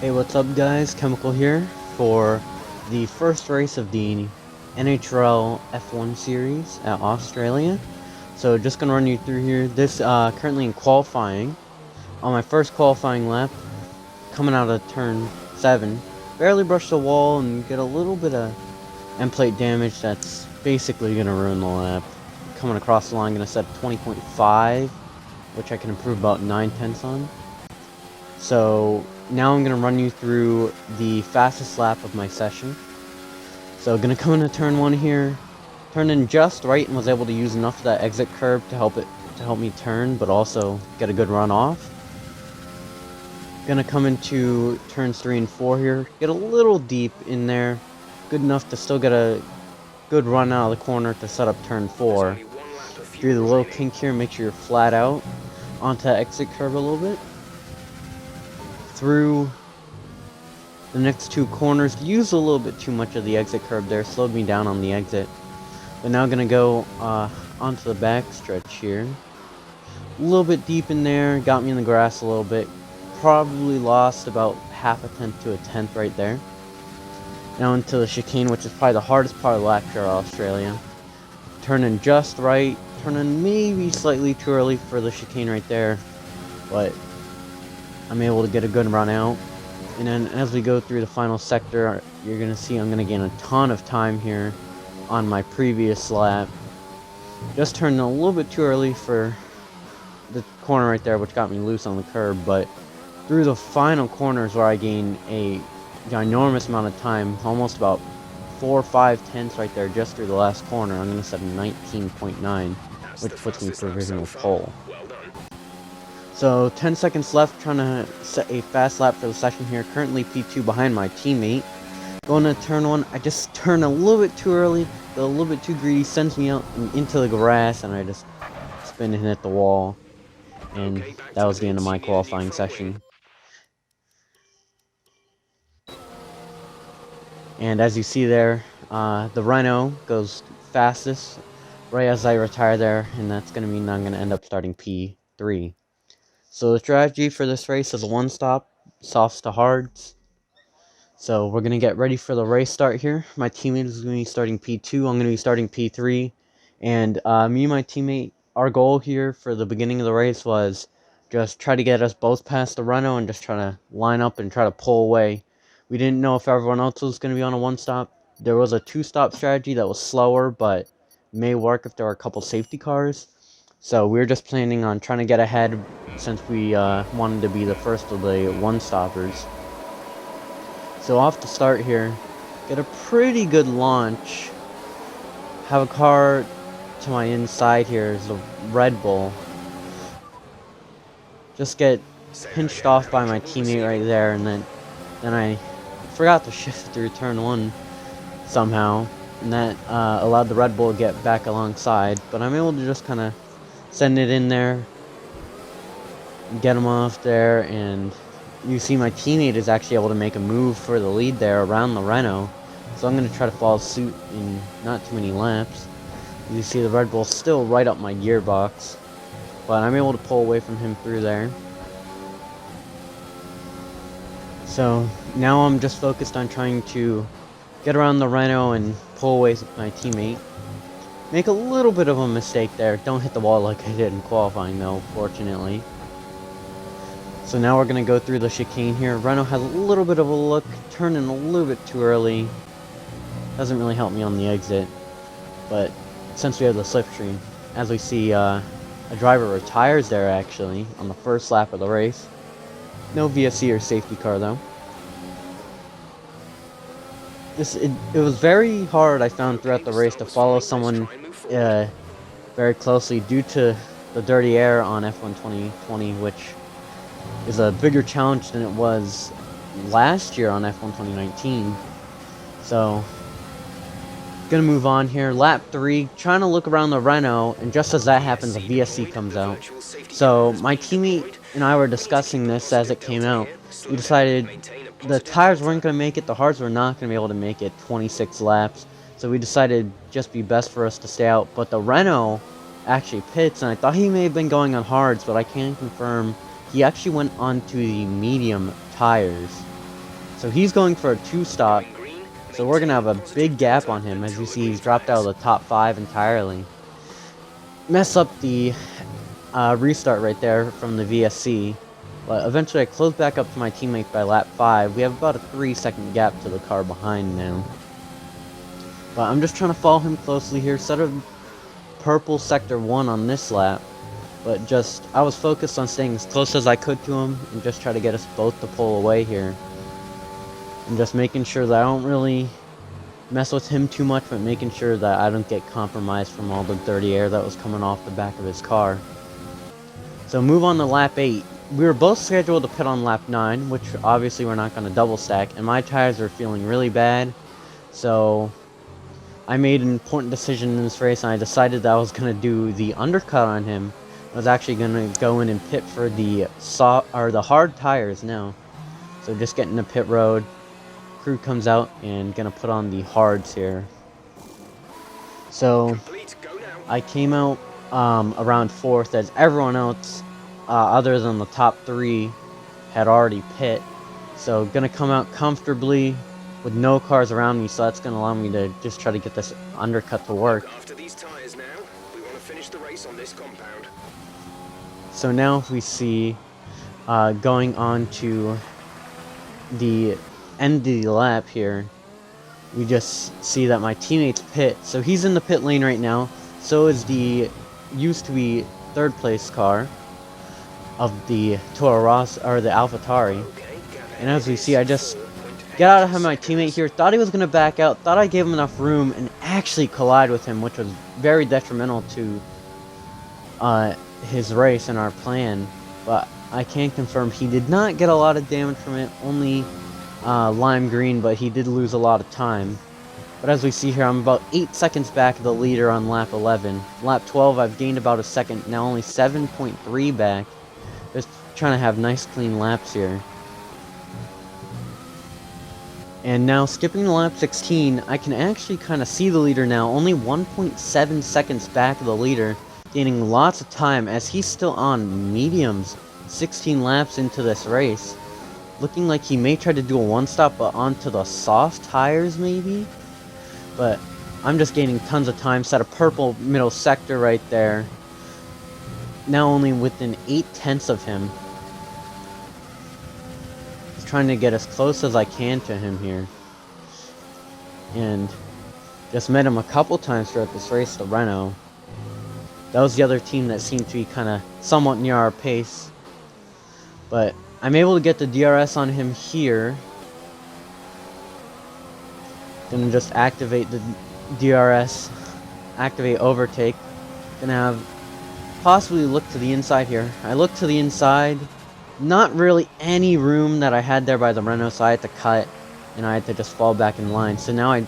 Hey, what's up guys? Chemical here for the first race of the NHRL F1 series at Australia. So just gonna run you through here. This currently in qualifying. On my first qualifying lap, coming out of turn 7, barely brushed the wall and get a little bit of end plate damage that's basically gonna ruin the lap. Coming across the line, gonna set 20.5, which I can improve about 9/10 on. So now I'm going to run you through the fastest lap of my session. So going to come into turn 1 here, turned in just right and was able to use enough of that exit curb to help me turn, but also get a good run off. Going to come into turns 3 and 4 here, get a little deep in there, good enough to still get a good run out of the corner to set up turn 4. Through the little kink here, make sure you're flat out onto that exit curb a little bit. Through the next 2 corners, used a little bit too much of the exit curb there, slowed me down on the exit. But now gonna go onto the back stretch here. A little bit deep in there, got me in the grass a little bit. Probably lost about half a tenth to a tenth right there. Now into the chicane, which is probably the hardest part of the lap here at Australia. Turning just right, turning maybe slightly too early for the chicane right there, but I'm able to get a good run out. And then as we go through the final sector, you're going to see I'm going to gain a ton of time here on my previous lap. Just turned a little bit too early for the corner right there, which got me loose on the curb, but through the final corners where I gain a ginormous amount of time, almost about 4 or 5 tenths right there just through the last corner, I'm going to set a 19.9, which puts me provisional pole. So 10 seconds left, trying to set a fast lap for the session here. Currently P2 behind my teammate. Going to turn 1, I just turned a little bit too early, a little bit too greedy, sends me out into the grass, and I just spin and hit the wall. And that was the end of my qualifying session. And as you see there, the Rhino goes fastest right as I retire there, and that's going to mean I'm going to end up starting P3. So the strategy for this race is a one-stop, softs to hards. So we're going to get ready for the race start here. My teammate is going to be starting P2, I'm going to be starting P3. And me and my teammate, our goal here for the beginning of the race was just try to get us both past the Renault and just try to line up and try to pull away. We didn't know if everyone else was going to be on a one-stop. There was a two-stop strategy that was slower, but may work if there were a couple safety cars. So we were just planning on trying to get ahead since we wanted to be the first of the one-stoppers. So off the start here, get a pretty good launch. Have a car to my inside here is the Red Bull. Just get pinched off by my teammate right there, and then I forgot to shift through turn 1 somehow, and that allowed the Red Bull to get back alongside. But I'm able to just kind of send it in there, get him off there, and you see my teammate is actually able to make a move for the lead there around the Renault. So I'm going to try to follow suit in not too many laps. You see the Red Bull still right up my gearbox, but I'm able to pull away from him through there. So now I'm just focused on trying to get around the Renault and pull away with my teammate. Make a little bit of a mistake there. Don't hit the wall like I did in qualifying though, fortunately. So now we're going to go through the chicane here. Renault has a little bit of a look, turning a little bit too early. Doesn't really help me on the exit. But since we have the slipstream, as we see a driver retires there actually on the first lap of the race. No VSC or safety car though. It was very hard, I found, throughout the race to follow someone very closely due to the dirty air on F1 2020, which is a bigger challenge than it was last year on F1 2019. So, gonna move on here. Lap 3, trying to look around the Renault, and just as that happens, a VSC comes out. So, my teammate and I were discussing this as it came out. We decided the tires weren't going to make it, the hards were not going to be able to make it 26 laps. So we decided just be best for us to stay out. But the Renault actually pits, and I thought he may have been going on hards, but I can confirm he actually went onto the medium tires. So he's going for a 2-stop. So we're going to have a big gap on him. As you see, he's dropped out of the top 5 entirely. Mess up the restart right there from the VSC. But eventually I close back up to my teammate by lap 5. We have about a 3-second gap to the car behind now. But I'm just trying to follow him closely here. Set a purple sector 1 on this lap. But I was focused on staying as close as I could to him and just try to get us both to pull away here. And just making sure that I don't really mess with him too much, but making sure that I don't get compromised from all the dirty air that was coming off the back of his car. So move on to lap 8. We were both scheduled to pit on lap 9, which obviously we're not going to double stack, and my tires are feeling really bad. So I made an important decision in this race, and I decided that I was going to do the undercut on him. I was actually going to go in and pit for the hard tires now. So just getting to pit road. Crew comes out and gonna put on the hards here. So I came out around 4th, as everyone else other than the top 3 had already pit. So gonna come out comfortably with no cars around me, so that's gonna allow me to just try to get this undercut to work. After these tires now, we want to finish the race on this compound. So now we see going on to the end of the lap here, we just see that my teammate's pit. So he's in the pit lane right now. So is the used to be 3rd place car of the Toro Rosso, or the AlphaTauri. And as we see, I just get out of my teammate here. Thought he was going to back out. Thought I gave him enough room, and actually collide with him, which was very detrimental to his race and our plan. But I can confirm he did not get a lot of damage from it. Only lime green, but he did lose a lot of time. But as we see here, I'm about 8 seconds back of the leader on lap 11. Lap 12, I've gained about a second, now only 7.3 back. Just trying to have nice clean laps here. And now skipping to lap 16, I can actually kind of see the leader now, only 1.7 seconds back of the leader, gaining lots of time as he's still on mediums, 16 laps into this race. Looking like he may try to do a 1-stop, but onto the soft tires maybe? But I'm just gaining tons of time. Set a purple middle sector right there. Now only within 8/10 of him. Just trying to get as close as I can to him here. And just met him a couple times throughout this race, the Renault. That was the other team that seemed to be kind of somewhat near our pace. But I'm able to get the DRS on him here. Gonna just activate the DRS. Activate overtake. Gonna have possibly look to the inside here. I look to the inside. Not really any room that I had there by the Renault, so I had to cut. And I had to just fall back in line. So now I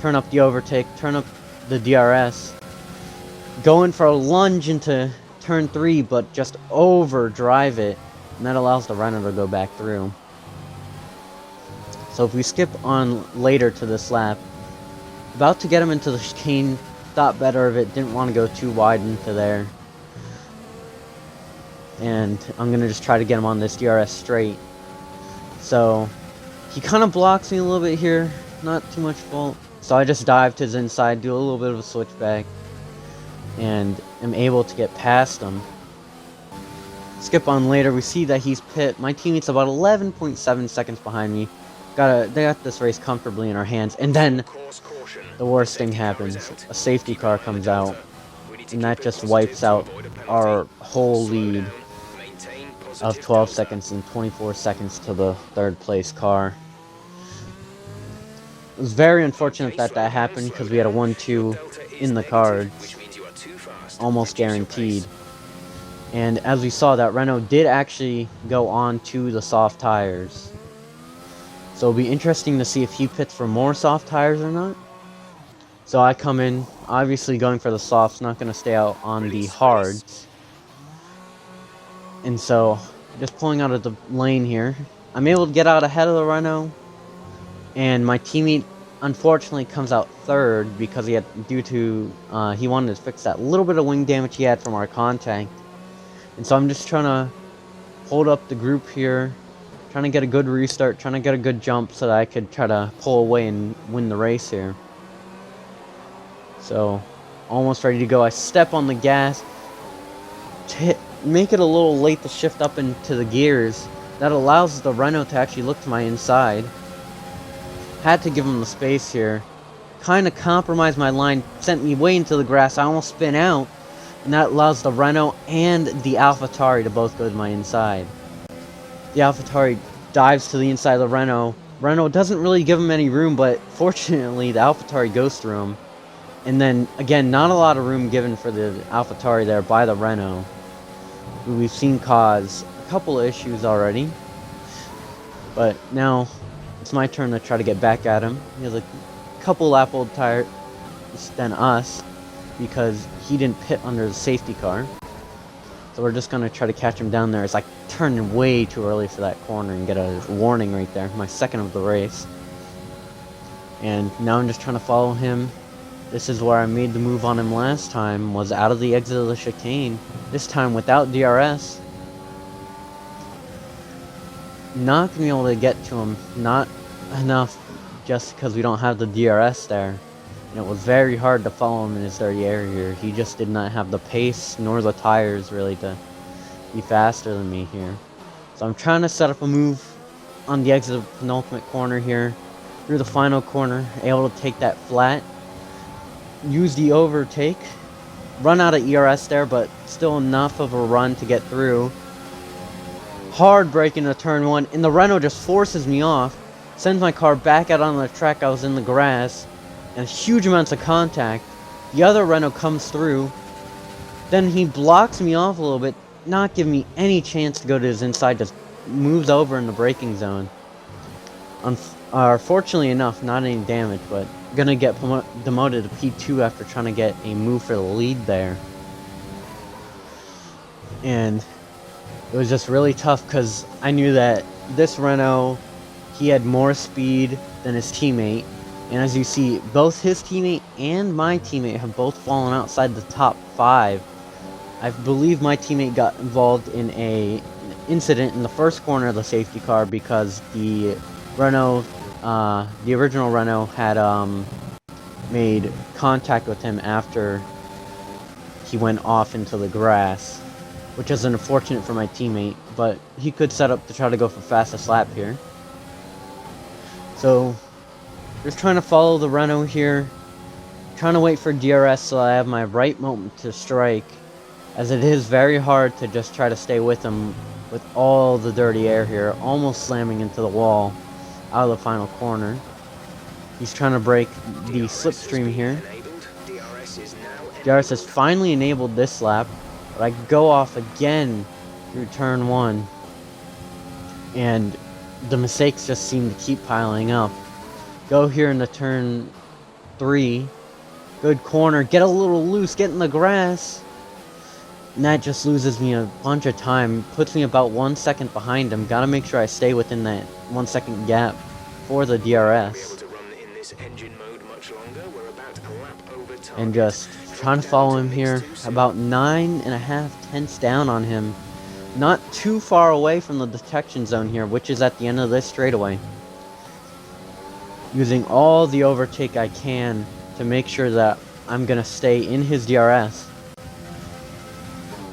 turn up the overtake, turn up the DRS. Going for a lunge into turn 3, but just overdrive it. And that allows the Renault to go back through. So if we skip on later to this lap, about to get him into the chicane, thought better of it, didn't want to go too wide into there. And I'm going to just try to get him on this DRS straight. So he kind of blocks me a little bit here, not too much fault. So I just dive to his inside, do a little bit of a switchback, and am able to get past him. Skip on later, we see that he's pit. My teammate's about 11.7 seconds behind me. They got this race comfortably in our hands, and then the worst thing happens. A safety car comes out, and that just wipes out our whole lead of 12 seconds and 24 seconds to the 3rd place car. It was very unfortunate that that happened because we had a 1-2 in the cards, almost guaranteed. And as we saw, that Renault did actually go on to the soft tires. So it'll be interesting to see if he pits for more soft tires or not. So I come in, obviously going for the softs, not going to stay out on the hards. And so, just pulling out of the lane here. I'm able to get out ahead of the Renault. And my teammate, unfortunately, comes out 3rd because he wanted to fix that little bit of wing damage he had from our contact. And so I'm just trying to hold up the group here, Trying to get a good restart, trying to get a good jump so that I could try to pull away and win the race here. So, almost ready to go. I step on the gas, make it a little late to shift up into the gears. That allows the Renault to actually look to my inside. Had to give him the space here. Kind of compromised my line, sent me way into the grass. I almost spin out, and that allows the Renault and the AlphaTauri to both go to my inside. The AlphaTauri dives to the inside of the Renault. Renault doesn't really give him any room, but fortunately the AlphaTauri goes through him. And then, again, not a lot of room given for the AlphaTauri there by the Renault, who we've seen cause a couple of issues already. But now, it's my turn to try to get back at him. He has a couple lap old tires than us, because he didn't pit under the safety car. So we're just going to try to catch him down there. It's like turning way too early for that corner and get a warning right there. My second of the race. And now I'm just trying to follow him. This is where I made the move on him last time, was out of the exit of the chicane. This time without DRS. Not going to be able to get to him. Not enough just because we don't have the DRS there. And it was very hard to follow him in his dirty area. He just did not have the pace nor the tires really to be faster than me here. So I'm trying to set up a move on the exit of the penultimate corner here. Through the final corner, able to take that flat. Use the overtake. Run out of ERS there, but still enough of a run to get through. Hard braking to turn one, and the Renault just forces me off. Sends my car back out on the track. I was in the grass. And huge amounts of contact. The other Renault comes through. Then he blocks me off a little bit, not giving me any chance to go to his inside, just moves over in the braking zone. Fortunately enough, not any damage, but gonna get demoted to P2 after trying to get a move for the lead there. And it was just really tough because I knew that this Renault, he had more speed than his teammate. And as you see, both his teammate and my teammate have both fallen outside the top 5. I believe my teammate got involved in an incident in the first corner of the safety car because the Renault, the original Renault had made contact with him after he went off into the grass, which is unfortunate for my teammate, but he could set up to try to go for fastest lap here. So just trying to follow the Renault here, trying to wait for DRS so I have my right moment to strike, as it is very hard to just try to stay with him with all the dirty air here, almost slamming into the wall out of the final corner. He's trying to break the slipstream here. DRS has finally enabled this lap, but I go off again through turn 1, and the mistakes just seem to keep piling up. Go here into turn 3. Good corner. Get a little loose. Get in the grass. And that just loses me a bunch of time. Puts me about 1 second behind him. Gotta make sure I stay within that 1 second gap for the DRS. And just trying to follow him here. About 9.5 tenths down on him. Not too far away from the detection zone here, which is at the end of this straightaway. Using all the overtake I can to make sure that I'm gonna stay in his DRS.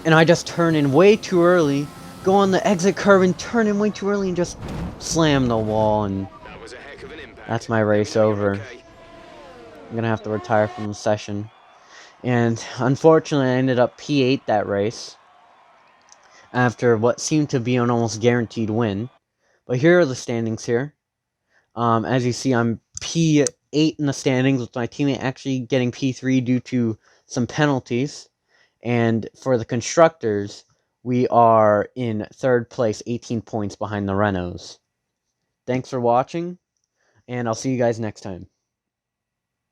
And I just turn in way too early, go on the exit curve and turn in way too early and just slam the wall, and that's my race over. I'm gonna have to retire from the session. And unfortunately I ended up P8 that race after what seemed to be an almost guaranteed win. But here are the standings here. As you see, I'm P8 in the standings, with my teammate actually getting P3 due to some penalties. And for the constructors, we are in 3rd place, 18 points behind the Renaults. Thanks for watching, and I'll see you guys next time.